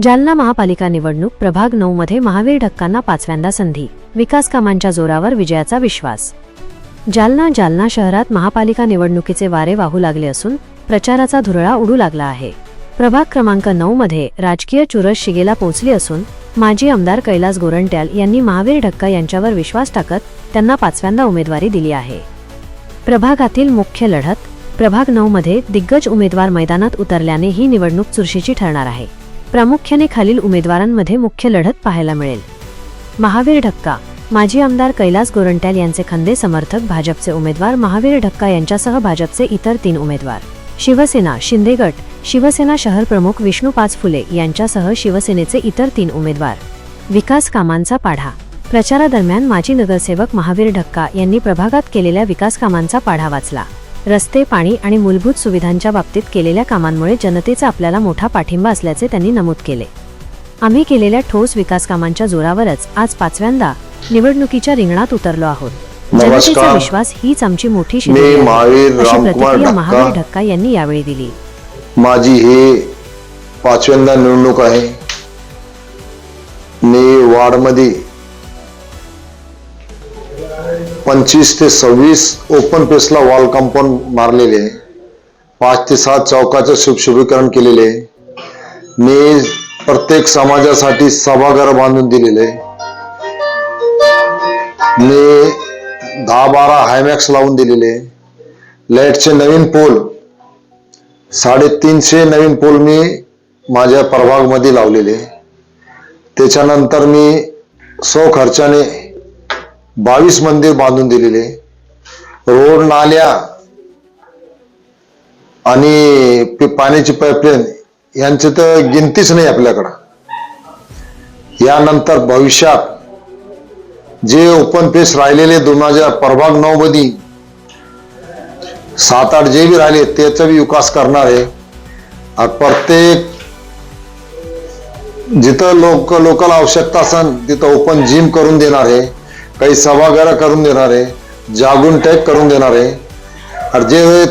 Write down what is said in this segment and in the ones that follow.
जालना महापालिका निवडणूक प्रभाग 9 मध्ये महावीर ढक्कांना पाचव्यांदा संधी, विकास कामांच्या जोरावर विजयाचा विश्वास। जालना शहरात महापालिका निवडणुकीचे वारे वाहू लागले असून प्रचाराचा धुरळा उडू लागला आहे। प्रभाग क्रमांक 9 मध्ये राजकीय चुरस शिगेला पोहोचली असून माजी आमदार कैलास गोरंट्याल यांनी महावीर ढक्का यांच्यावर विश्वास टाकत त्यांना पाचव्यांदा उमेदवारी दिली आहे। प्रभागातील मुख्य लढत प्रभाग 9 मध्ये दिग्गज उमेदवार मैदानात उतरल्याने ही निवडणूक चुरशीची ठरणार आहे। प्रामुख्याने खालील उमेदवारांमध्ये मुख्य लढत पाहायला मिळेल। महावीर ढक्का, माजी आमदार कैलास गोरंट्याल यांचे खंदे समर्थक भाजपचे उमेदवार महावीर ढक्का यांच्यासह भाजपचे इतर 3 उमेदवार। शिवसेना शिंदे गट, शिवसेना शहर प्रमुख विष्णू पाचफुले यांच्यासह शिवसेनेचे इतर 3 उमेदवार। विकास कामांचा पाढा प्रचारादरम्यान माजी नगरसेवक महावीर ढक्का यांनी प्रभागात केलेल्या विकास कामांचा पाढा वाचला। रस्ते, पाणी आणि मूलभूत सुविधांच्या बाबतीत केलेल्या कामांमुळे जनतेचा आपल्याला मोठा पाठिंबा असल्याचे त्यांनी नमूद केले। आम्ही केलेल्या ठोस विकास कामांच्या जोरावरच आज पाचव्यांदा निवडणुकीच्या रिंगणात उतरलो आहोत। जनतेचा विश्वास हीच आमची मोठी शक्ती आहे, अशी प्रतिक्रिया महावीर ढक्का यांनी यावेळी दिली। माझी हे पाचव्यांदा निवडणूक आहे। मी वार्डमध्ये 25 ते 26 ओपन पेसला वॉल कंपाऊंड मारलेले, 5 ते 7 चौकाचं शुभीकरण केलेले, मी प्रत्येक समाजासाठी सभागृह बांधून दिलेले, मी 10-12 हायमॅक्स लावून दिलेले, लाईटचे नवीन पोल 350 नवीन पोल मी माझ्या प्रभागमध्ये लावलेले। त्याच्यानंतर मी खर्चाने 22 मंदिर बांधून दिलेले, रोड, नाल्या आणि पाण्याची पाईपलाईन यांची तर गिनतीच नाही आपल्याकडं। यानंतर भविष्यात जे ओपन पेस राहिलेले 2000 प्रभाग 9 मध्ये 7-8 जे बी राहिले त्याचा बी विकास करणार आहे। प्रत्येक जिथं लोकल आवश्यकता असेल तिथं ओपन जिम करून देणार आहे, काही सभागृह करून देणार आहे, जागून टॅग करून देणार आहे। और जे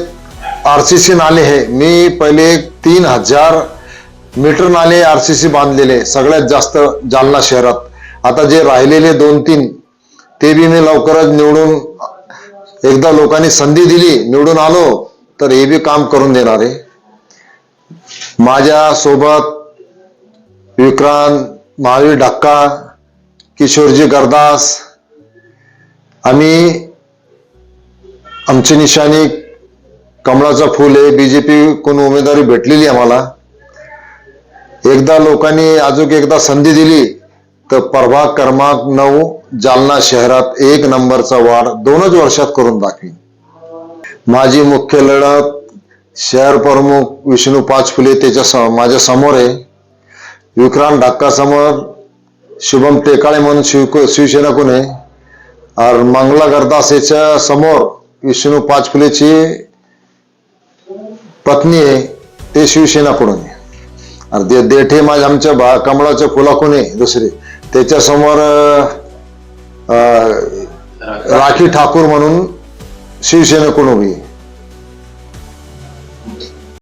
RCC नाले है, मी पहिले 3000 मीटर नाले RCC बांधलेले सगळ्यात जास्त जालना शहरात। आता जे राहिलेले 2-3 ते बी मी लवकरच निवडून, एकदा लोकांनी संधी दिली, निवडून आलो तर हे बी काम करून देणार आहे। माझ्या सोबत विक्रांत, महावीर ढक्का, किशोरजी गरदास, आमची निशाणी कमळाचं फूल आहे। बीजेपी कोण उमेदवारी भेटलेली आम्हाला, एकदा लोकांनी अजून एकदा संधी दिली तर प्रभाग क्रमांक 9 जालना शहरात 1 नंबरचा वार्ड 2च वर्षात करून दाखवी। माझी मुख्य लढत शहर प्रमुख विष्णू पाचफुले त्याच्या माझ्या समोर आहे, विक्रांत ढक्का समोर, शुभम टेकाळे म्हणून शिवसेना कोण आहे, और मंगला गरदास याच्या समोर विष्णू पाचफुलेची पत्नी आहे, ते शिवसेनाकडून आहे। और देठे माझ्या आमच्या कमळाच्या फुलाकडून आहे दुसरे, त्याच्या समोर राखी ठाकूर म्हणून शिवसेनेकडून उभी आहे।